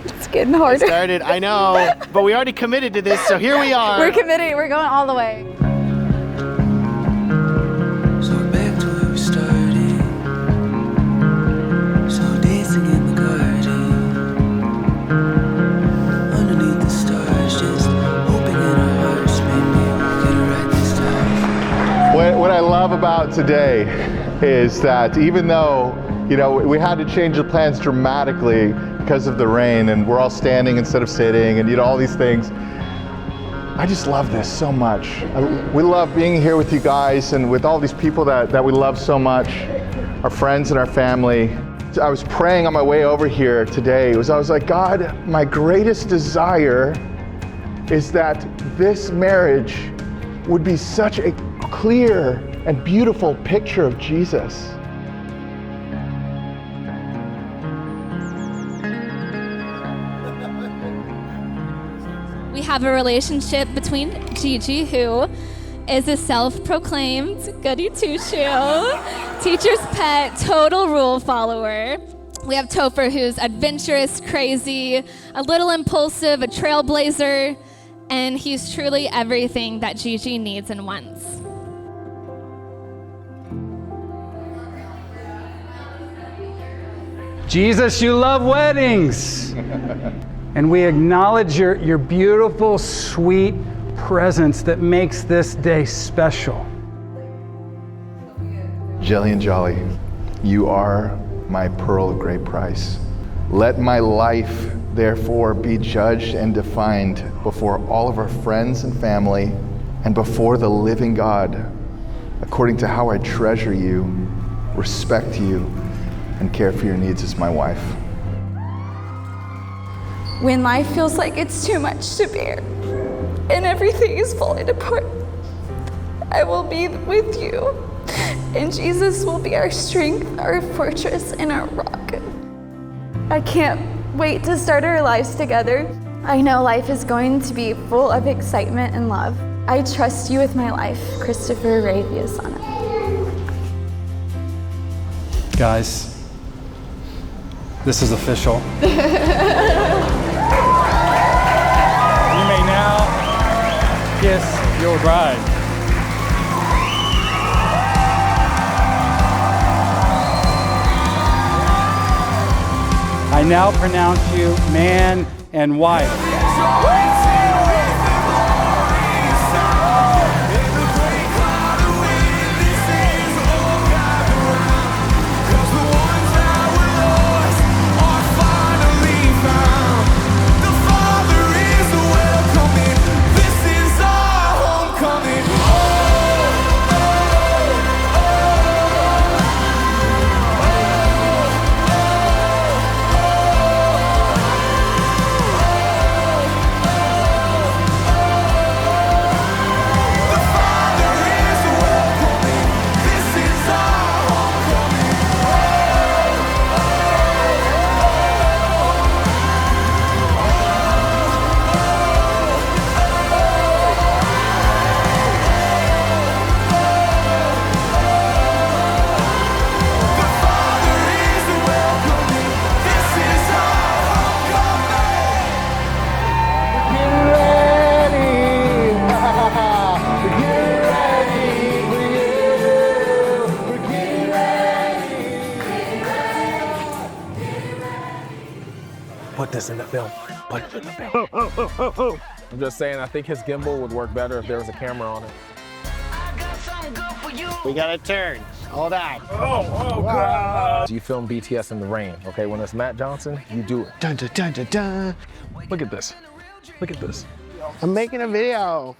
It's getting harder. Started, I know, but we already committed to this, so here we are. We're committed. We're going all the way. So back to where we started. So dancing in the garden, underneath the stars, just hoping in our hearts, maybe we'll get it right this time. What I love about today is that even though, we had to change the plans dramatically because of the rain and we're all standing instead of sitting and all these things, I just love this so much. We love being here with you guys and with all these people that we love so much, our friends and our family. I was praying on my way over here today. I was like, God, my greatest desire is that this marriage would be such a clear and beautiful picture of Jesus. We have a relationship between Gigi, who is a self-proclaimed goody two-shoe, teacher's pet, total rule follower. We have Topher, who's adventurous, crazy, a little impulsive, a trailblazer, and he's truly everything that Gigi needs and wants. Jesus, you love weddings. And we acknowledge your beautiful, sweet presence that makes this day special. Jelly and Jolly, you are my pearl of great price. Let my life, therefore, be judged and defined before all of our friends and family and before the living God, according to how I treasure you, respect you, and care for your needs as my wife. When life feels like it's too much to bear and everything is falling apart, I will be with you, and Jesus will be our strength, our fortress, and our rock. I can't wait to start our lives together. I know life is going to be full of excitement and love. I trust you with my life, Christopher Ray Viasana. Guys, this is official. You may now kiss your bride. I now pronounce you man and wife. Put this in the film. Put it in the film. I'm just saying, I think his gimbal would work better if there was a camera on it. We got a turn. Hold on. You film BTS in the rain, okay? When it's Matt Johnson, you do it. Dun, dun, dun, dun, dun. Look at this. Look at this. I'm making a video.